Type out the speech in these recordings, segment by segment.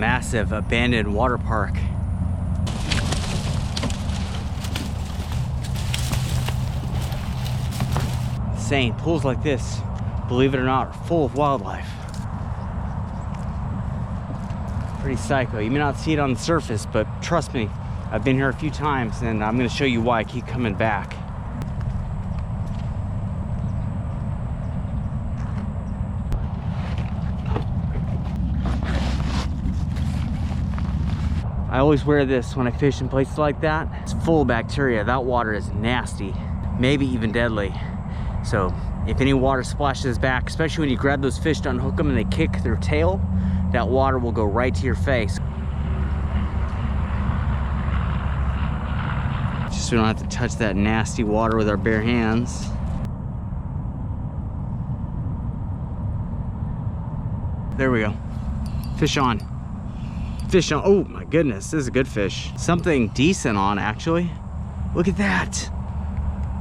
massive abandoned water park. Insane. Pools like this, believe it or not, are full of wildlife. Pretty psycho. You may not see it on the surface, but trust me, I've been here a few times and I'm going to show you why I keep coming back. I always wear this when I fish in places like that. It's full of bacteria. That water is nasty, maybe even deadly. So if any water splashes back, especially when you grab those fish to unhook them and they kick their tail, that water will go right to your face. Just so we don't have to touch that nasty water with our bare hands. There we go. Fish on. Fish on. Oh my goodness, this is a good fish. Something decent on, actually. Look at that.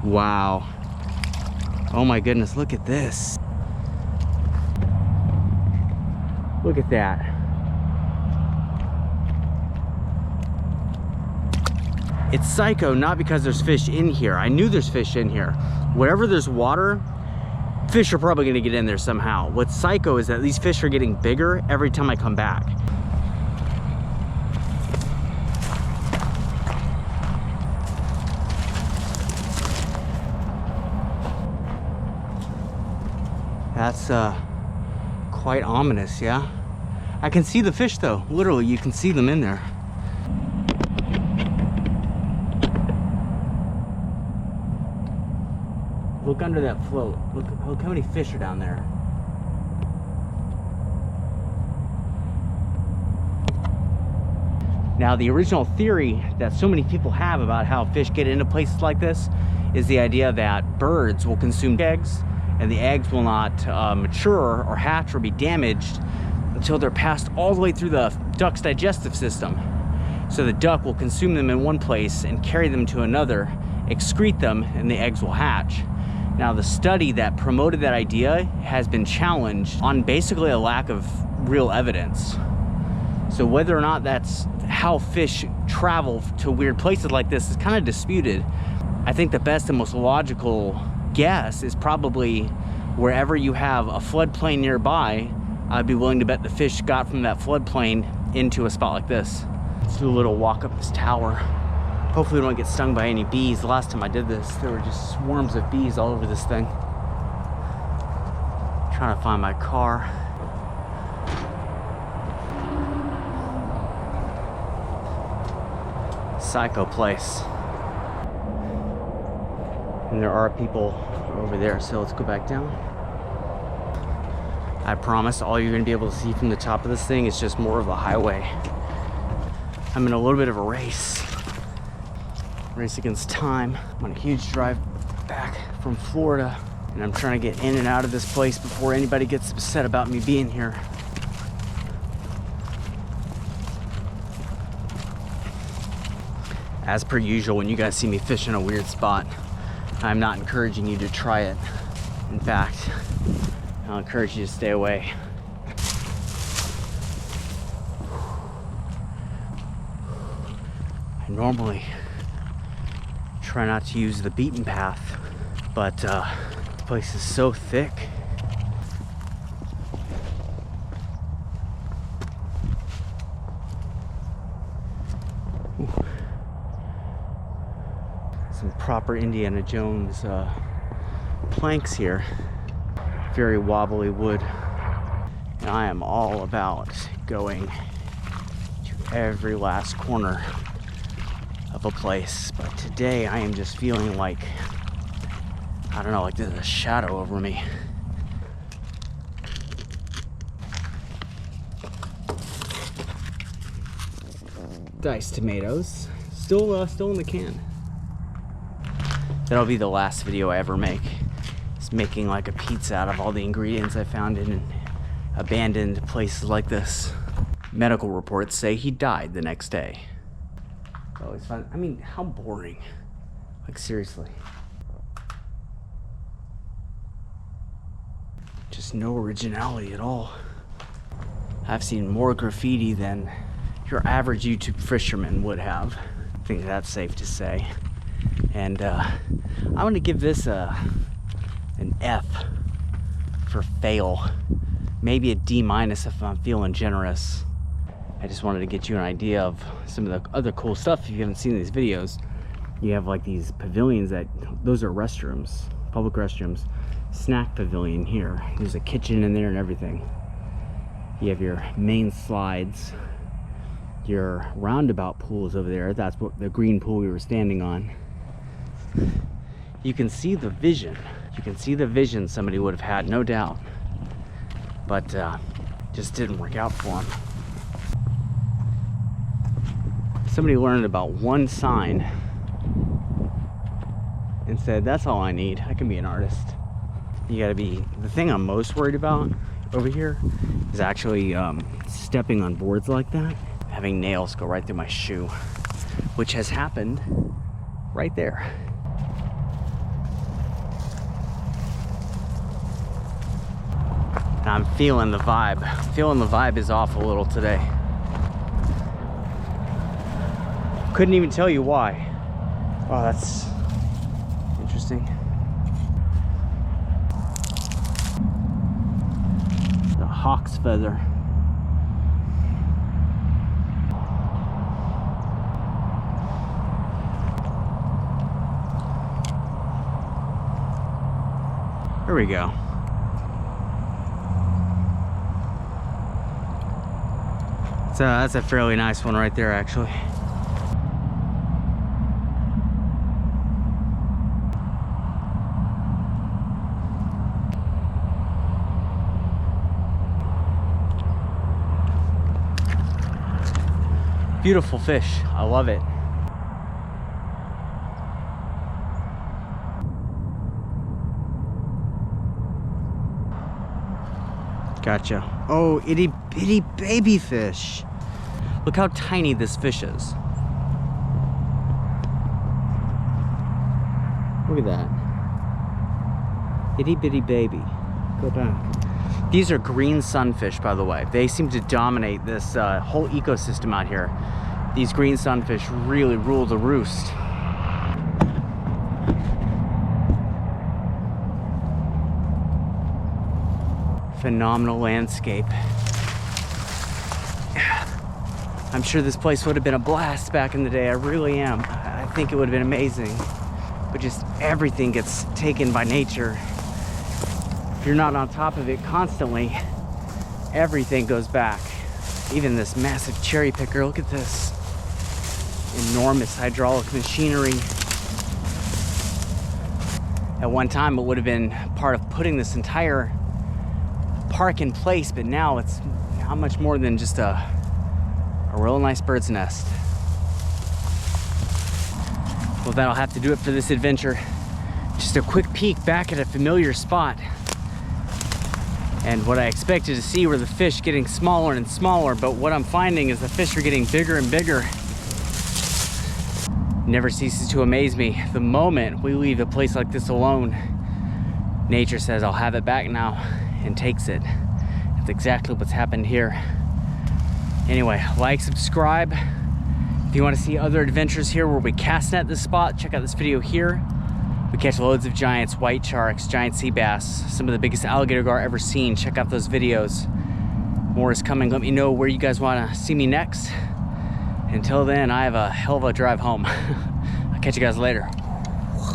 Wow. Oh my goodness, look at this. Look at that. It's psycho, not because there's fish in here. I knew there's fish in here. Wherever there's water, fish are probably gonna get in there somehow. What's psycho is that these fish are getting bigger every time I come back. That's quite ominous, yeah? I can see the fish though. Literally, you can see them in there. Look under that float. Look how many fish are down there. Now, the original theory that so many people have about how fish get into places like this is the idea that birds will consume eggs, and the eggs will not mature or hatch or be damaged until they're passed all the way through the duck's digestive system. So the duck will consume them in one place and carry them to another, excrete them, and the eggs will hatch. Now, the study that promoted that idea has been challenged on basically a lack of real evidence. So whether or not that's how fish travel to weird places like this is kind of disputed. I think the best and most logical guess is probably wherever you have a floodplain nearby. I'd be willing to bet the fish got from that floodplain into a spot like this. Let's do a little walk up this tower. Hopefully we don't get stung by any bees. The last time I did this, there were just swarms of bees all over this thing. Trying to find my car. Psycho place. And there are people over there, so let's go back down. I promise all you're gonna be able to see from the top of this thing is just more of the highway. I'm in a little bit of a race against time. I'm on a huge drive back from Florida, and I'm trying to get in and out of this place before anybody gets upset about me being here. As per usual, when you guys see me fish in a weird spot, I'm not encouraging you to try it. In fact, I'll encourage you to stay away. I normally try not to use the beaten path, but this place is so thick. Some proper Indiana Jones planks here. Very wobbly wood. And I am all about going to every last corner of a place. But today I am just feeling like, I don't know, like there's a shadow over me. Diced tomatoes. Still in the can. That'll be the last video I ever make. It's making like a pizza out of all the ingredients I found in abandoned places like this. Medical reports say he died the next day. Always fun. I mean, how boring. Like, seriously. Just no originality at all. I've seen more graffiti than your average YouTube fisherman would have. I think that's safe to say. And I'm gonna give this an F for fail. Maybe a D- if I'm feeling generous. I just wanted to get you an idea of some of the other cool stuff. If you haven't seen these videos, you have like these pavilions those are restrooms, public restrooms. Snack pavilion here. There's a kitchen in there and everything. You have your main slides, your roundabout pools over there. That's what the green pool we were standing on. You can see the vision. You can see the vision somebody would have had, no doubt. But just didn't work out for them. Somebody learned about one sign and said, that's all I need. I can be an artist. You gotta be, the thing I'm most worried about over here is actually stepping on boards like that, having nails go right through my shoe, which has happened right there. And I'm feeling the vibe. Feeling the vibe is off a little today. Couldn't even tell you why. Oh, that's interesting. The hawk's feather. There we go. That's a fairly nice one right there, actually. Beautiful fish. I love it. Gotcha. Oh, itty bitty baby fish. Look how tiny this fish is. Look at that. Itty bitty baby. Go back. These are green sunfish, by the way. They seem to dominate this whole ecosystem out here. These green sunfish really rule the roost. Phenomenal landscape. I'm sure this place would have been a blast back in the day. I really am. I think it would have been amazing. But just everything gets taken by nature. If you're not on top of it constantly, everything goes back. Even this massive cherry picker, look at this. Enormous hydraulic machinery. At one time, it would have been part of putting this entire park in place, but now it's not much more than just a real nice bird's nest. Well, that'll have to do it for this adventure. Just a quick peek back at a familiar spot. And what I expected to see were the fish getting smaller and smaller, but what I'm finding is the fish are getting bigger and bigger. Never ceases to amaze me. The moment we leave a place like this alone, nature says, I'll have it back now, and takes it. That's exactly what's happened here. Anyway, like, subscribe. If you want to see other adventures here where we cast net this spot, check out this video here. We catch loads of giants, white sharks, giant sea bass, some of the biggest alligator gar ever seen. Check out those videos. More is coming. Let me know where you guys want to see me next. Until then, I have a hell of a drive home. I'll catch you guys later.